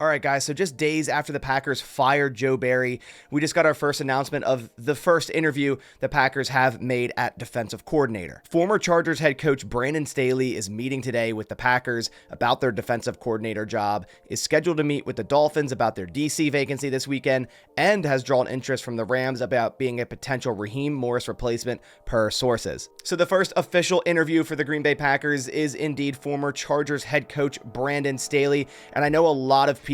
All right, guys, so just days after the Packers fired Joe Barry, we just got our first announcement of the first interview the Packers have made at defensive coordinator. Former Chargers head coach Brandon Staley is meeting today with the Packers about their defensive coordinator job, is scheduled to meet with the Dolphins about their DC vacancy this weekend, and has drawn interest from the Rams about being a potential Raheem Morris replacement per sources. So the first official interview for the Green Bay Packers is indeed former Chargers head coach Brandon Staley, and I know a lot of people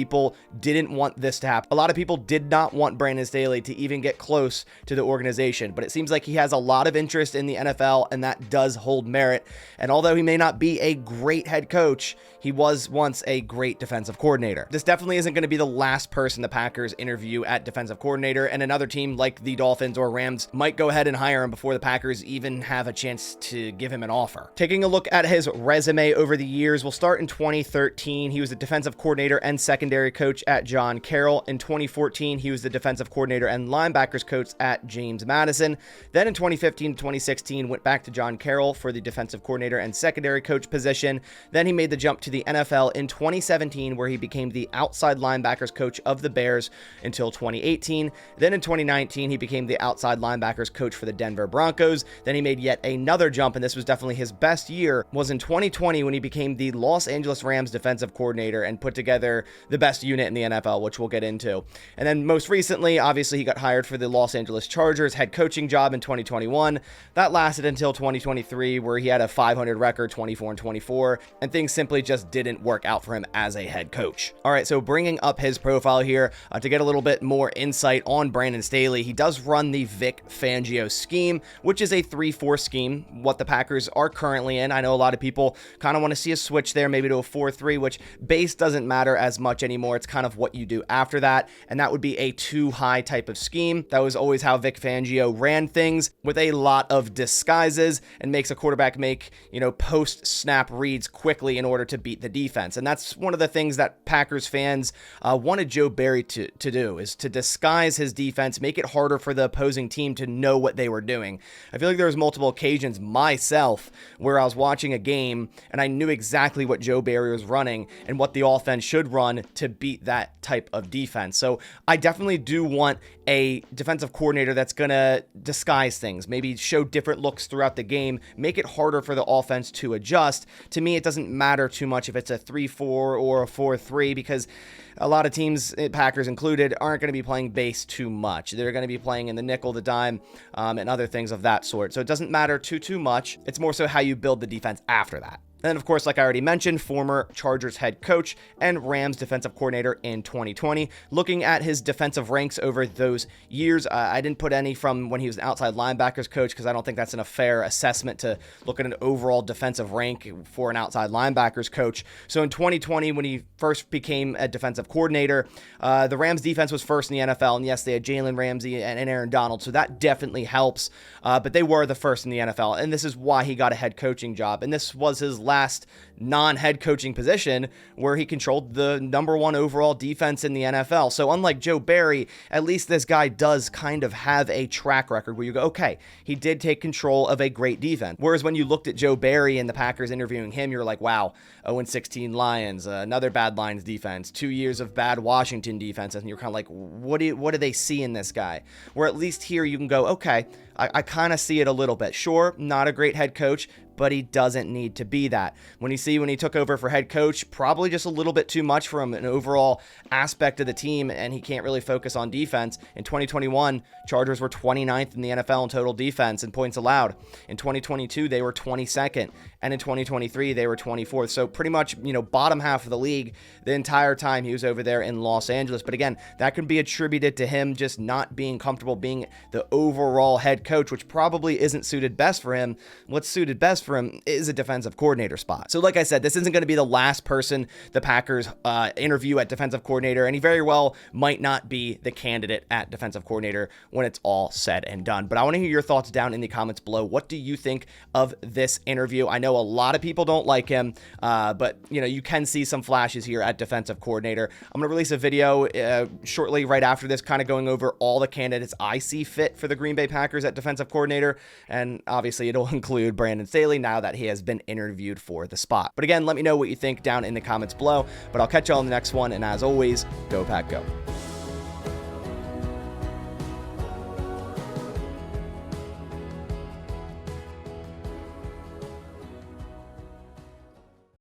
didn't want this to happen. A lot of people did not want Brandon Staley to even get close to the organization, but it seems like he has a lot of interest in the NFL, and that does hold merit. And although he may not be a great head coach, he was once a great defensive coordinator. This definitely isn't going to be the last person the Packers interview at defensive coordinator, and another team like the Dolphins or Rams might go ahead and hire him before the Packers even have a chance to give him an offer. Taking a look at his resume over the years, we'll start in 2013. He was the defensive coordinator and secondary coach at John Carroll. In 2014, he was the defensive coordinator and linebackers coach at James Madison. Then in 2015 to 2016, went back to John Carroll for the defensive coordinator and secondary coach position. Then he made the jump to the NFL in 2017, where he became the outside linebackers coach of the Bears until 2018. Then in 2019, he became the outside linebackers coach for the Denver Broncos. Then he made yet another jump, and this was definitely his best year, was in 2020 when he became the Los Angeles Rams defensive coordinator and put together the best unit in the NFL, which we'll get into. And then most recently, obviously, he got hired for the Los Angeles Chargers head coaching job in 2021. That lasted until 2023, where he had a 500 record, 24-24, and things simply just didn't work out for him as a head coach. All right, so bringing up his profile here to get a little bit more insight on Brandon Staley, he does run the Vic Fangio scheme, which is a 3-4 scheme, what the Packers are currently in. I know a lot of people kind of want to see a switch there, maybe to a 4-3, which base doesn't matter as much anymore. It's kind of what you do after that, and that would be a 2-high type of scheme. That was always how Vic Fangio ran things, with a lot of disguises, and makes a quarterback make, post-snap reads quickly in order to beat the defense. And that's one of the things that Packers fans wanted Joe Barry to do, is to disguise his defense, make it harder for the opposing team to know what they were doing. I feel like there was multiple occasions myself where I was watching a game and I knew exactly what Joe Barry was running and what the offense should run to beat that type of defense. So I definitely do want a defensive coordinator that's going to disguise things, maybe show different looks throughout the game, make it harder for the offense to adjust. To me, it doesn't matter too much if it's a 3-4 or a 4-3, because a lot of teams, Packers included, aren't going to be playing base too much. They're going to be playing in the nickel, the dime, and other things of that sort. So it doesn't matter too much. It's more so how you build the defense after that. And of course, like I already mentioned, former Chargers head coach and Rams defensive coordinator in 2020. Looking at his defensive ranks over those years, I didn't put any from when he was an outside linebackers coach, because I don't think that's a fair assessment to look at an overall defensive rank for an outside linebackers coach. So in 2020, when he first became a defensive coordinator, the Rams defense was first in the NFL. And yes, they had Jalen Ramsey and Aaron Donald, so that definitely helps. But they were the first in the NFL, and this is why he got a head coaching job. And this was his last non-head coaching position, where he controlled the #1 overall defense in the NFL. So unlike Joe Barry, at least this guy does kind of have a track record where you go, okay, he did take control of a great defense. Whereas when you looked at Joe Barry and the Packers interviewing him, you're like, wow, 0-16 Lions, another bad Lions defense, 2 years of bad Washington defense, and you're kind of like, what do they see in this guy? Where at least here you can go, okay, I kind of see it a little bit. Sure, not a great head coach, but he doesn't need to be that. When he took over for head coach, probably just a little bit too much from an overall aspect of the team, and he can't really focus on defense. In 2021, Chargers were 29th in the NFL in total defense and points allowed. In 2022, they were 22nd, and in 2023, they were 24th. So pretty much, bottom half of the league the entire time he was over there in Los Angeles. But again, that can be attributed to him just not being comfortable being the overall head coach, which probably isn't suited best for him. What's suited best for him is a defensive coordinator spot. So like I said, this isn't going to be the last person the Packers interview at defensive coordinator, and he very well might not be the candidate at defensive coordinator when it's all said and done. But I want to hear your thoughts down in the comments below. What do you think of this interview? I know a lot of people don't like him, but you can see some flashes here at defensive coordinator. I'm going to release a video shortly right after this, kind of going over all the candidates I see fit for the Green Bay Packers at defensive coordinator, and obviously it'll include Brandon Staley now that he has been interviewed for the spot. But again, let me know what you think down in the comments below, but I'll catch you all in the next one, and as always, go Pack Go.